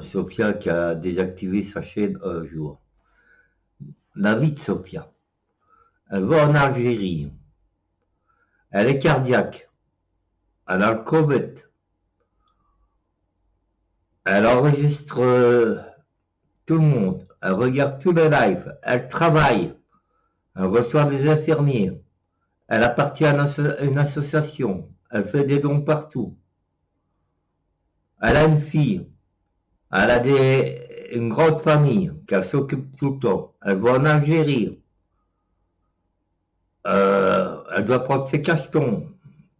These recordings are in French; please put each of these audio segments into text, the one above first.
Sophia qui a désactivé sa chaîne un jour. La vie de Sophia. Elle va en Algérie. Elle est cardiaque. Elle a le Covid. Elle enregistre tout le monde. Elle regarde tous les lives. Elle travaille. Elle reçoit des infirmiers. Elle appartient à une association. Elle fait des dons partout. Elle a une fille. Elle a une grande famille qu'elle s'occupe tout le temps. Elle va en Algérie. Elle doit prendre ses cachetons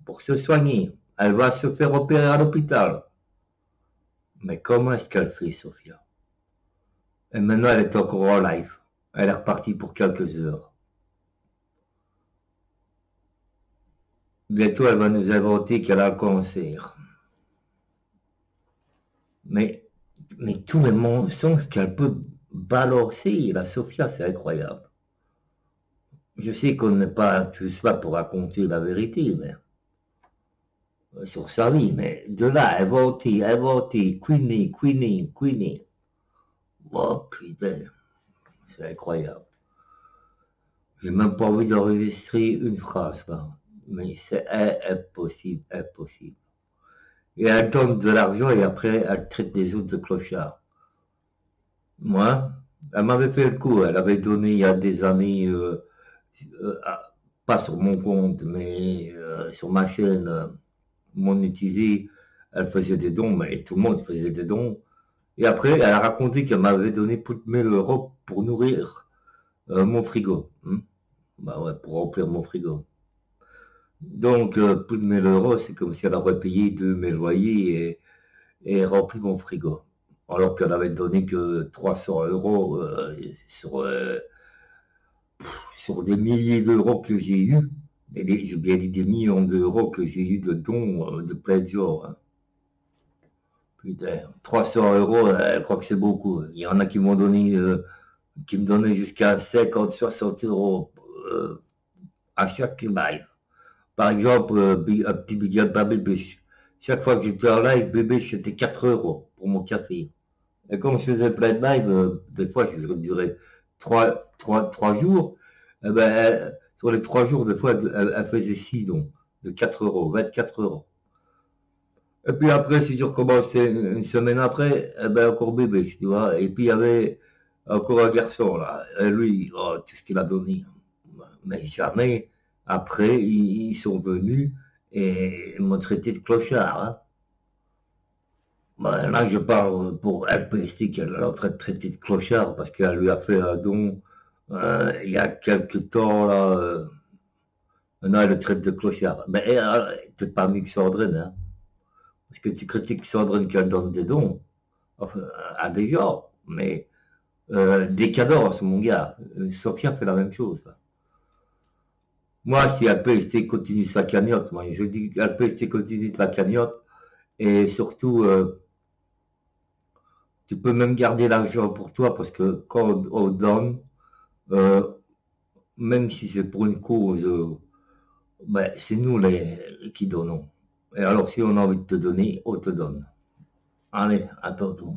pour se soigner. Elle va se faire opérer à l'hôpital. Mais comment est-ce qu'elle fait, Sophia? Et maintenant, elle est encore en live. Elle est repartie pour quelques heures. Bientôt, elle va nous inventer qu'elle a un cancer. Mais tous les mensonges qu'elle peut balancer, la Sophia, c'est incroyable. Je sais qu'on n'est pas tous là pour raconter la vérité, mais sur sa vie, mais de là, inventer, queener. Oh putain, c'est incroyable. J'ai même pas envie d'enregistrer une phrase là, mais c'est impossible. Et elle donne de l'argent et après elle traite des autres de clochards. Moi, elle m'avait fait le coup, elle avait donné il y a des années, pas sur mon compte, mais sur ma chaîne monétisée, elle faisait des dons, mais tout le monde faisait des dons. Et après, elle a raconté qu'elle m'avait donné plus de 1000 € pour nourrir mon frigo. Bah ouais, pour remplir mon frigo. Donc, plus de 1000 €, c'est comme si elle aurait payé 2 mes loyers et rempli mon frigo. Alors qu'elle avait donné que 300 € sur des milliers d'euros que j'ai eu. Et j'ai bien dit des millions d'euros que j'ai eu de dons de plein de gens. Hein. Putain, 300 €, je crois que c'est beaucoup. Il y en a qui m'ont donné, qui me donnaient jusqu'à 50, 60 € à chaque live. Par exemple, un petit big up à Bébé. Chaque fois que j'étais en live, Bébé, c'était 4 € pour mon café. Et comme je faisais plein de live, des fois, je durais 3 jours. Eh ben, sur les 3 jours, des fois, elle faisait 6 dons de 4 €, 24 €. Et puis après, si je recommençais une semaine après, eh ben, encore Bébé, tu vois. Et puis il y avait encore un garçon, là. Et lui, oh, tout ce qu'il a donné. Mais jamais, après, ils sont venus et m'ont traité de clochard. Hein. Ben, là, je parle pour LPST qu'elle est en train de traiter de clochard parce qu'elle lui a fait un don il y a quelques temps, là. Maintenant, elle le traite de clochard. Mais peut-être pas mieux que Sandrine, hein. Parce que tu critiques Sandrine qu'elle donne des dons enfin, à des gens, mais des cadeaux, mon gars. Sophia fait la même chose. Là. Moi, si LPST continue sa cagnotte, moi, je dis LPST continue sa cagnotte, et surtout, tu peux même garder l'argent pour toi, parce que quand on donne, même si c'est pour une cause, ben, c'est nous qui donnons. Et alors, si on a envie de te donner, on te donne. Allez, à tantôt.